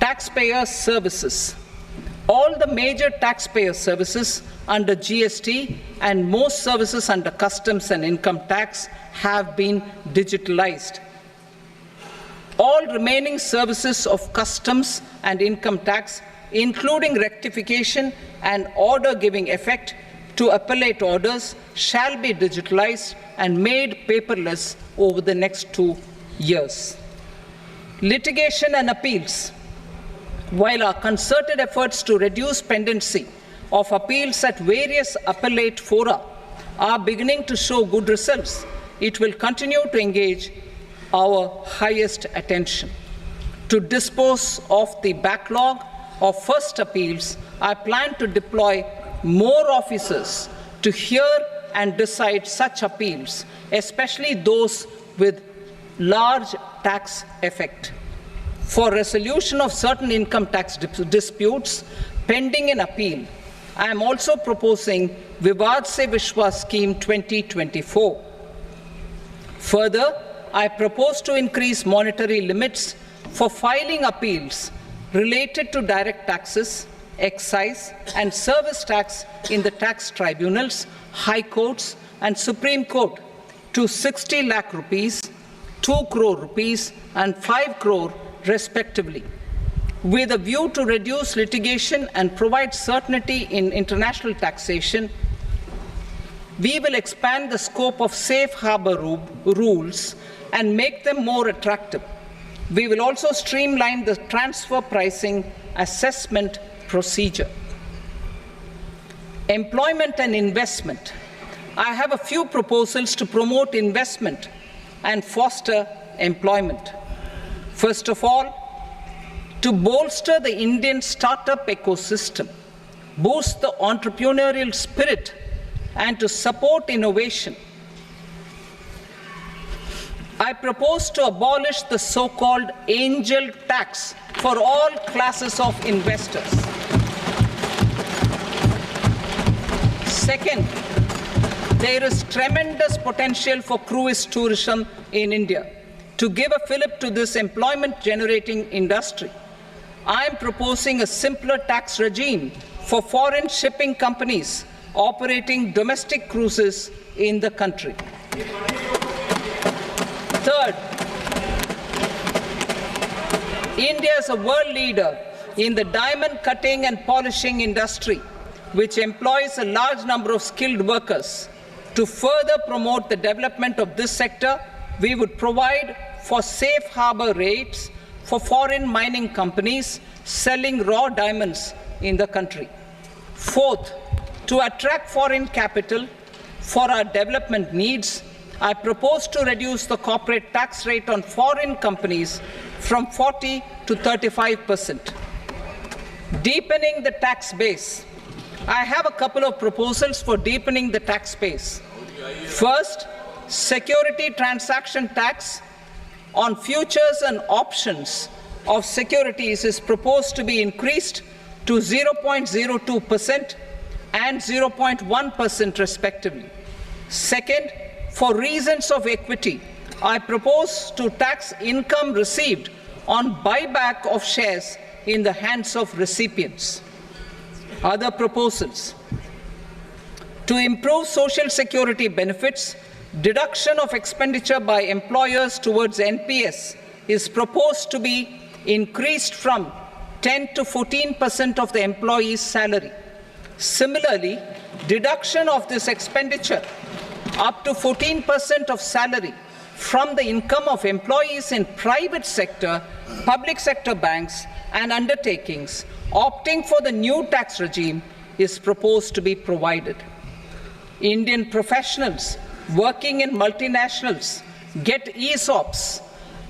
Taxpayer services. All the major taxpayer services under GST and most services under customs and income tax have been digitalized. All remaining services of customs and income tax, including rectification and order-giving effect to appellate orders, shall be digitalized and made paperless over the next 2 years. Litigation and appeals. While our concerted efforts to reduce pendency of appeals at various appellate fora are beginning to show good results, it will continue to engage our highest attention. To dispose of the backlog of first appeals, I plan to deploy more officers to hear and decide such appeals, especially those with large tax effect. For resolution of certain income tax disputes pending an appeal, I am also proposing Vivad Se Vishwas Scheme 2024. Further, I propose to increase monetary limits for filing appeals related to direct taxes, excise and service tax in the tax tribunals, high courts and Supreme Court to 60 lakh rupees, 2 crore rupees and 5 crore respectively, with a view to reduce litigation and provide certainty in international taxation. We will expand the scope of safe harbor rules and make them more attractive. We will also streamline the transfer pricing assessment procedure. Employment and investment. I have a few proposals to promote investment and foster employment. First of all, to bolster the Indian startup ecosystem, boost the entrepreneurial spirit, and to support innovation, I propose to abolish the so-called angel tax for all classes of investors. Second, there is tremendous potential for cruise tourism in India. To give a fillip to this employment-generating industry, I am proposing a simpler tax regime for foreign shipping companies operating domestic cruises in the country. Third, India is a world leader in the diamond cutting and polishing industry, which employs a large number of skilled workers. To further promote the development of this sector, we would provide for safe harbor rates for foreign mining companies selling raw diamonds in the country. Fourth, to attract foreign capital for our development needs, I propose to reduce the corporate tax rate on foreign companies from 40 to 35%. Deepening the tax base. I have a couple of proposals for deepening the tax base. First, security transaction tax on futures and options of securities is proposed to be increased to 0.02% and 0.1% respectively. Second, for reasons of equity, I propose to tax income received on buyback of shares in the hands of recipients. Other proposals. To improve social security benefits, deduction of expenditure by employers towards NPS is proposed to be increased from 10 to 14% of the employee's salary. Similarly, deduction of this expenditure up to 14% of salary from the income of employees in private sector, public sector banks and undertakings opting for the new tax regime is proposed to be provided. Indian professionals working in multinationals get ESOPs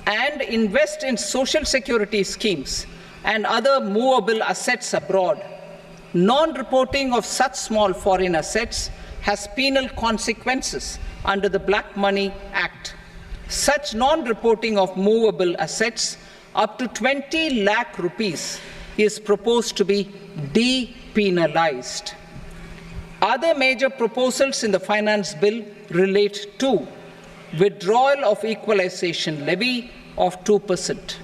and invest in social security schemes and other movable assets abroad. Non-reporting of such small foreign assets has penal consequences under the Black Money Act. Such non-reporting of movable assets up to 20 lakh rupees is proposed to be depenalized. Other major proposals in the finance bill relate to withdrawal of equalization levy of 2%,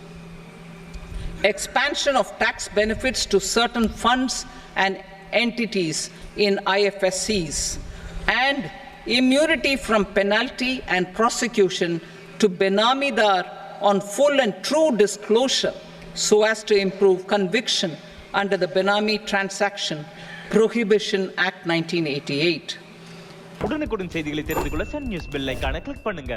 expansion of tax benefits to certain funds and entities in IFSCs, and immunity from penalty and prosecution to Benamidar on full and true disclosure so as to improve conviction under the Benami Transaction Prohibition Act 1988. உடனுக்குடன் செய்திகளை தெரிந்து கொள்ள Sun news bell ஐகானை click பண்ணுங்க.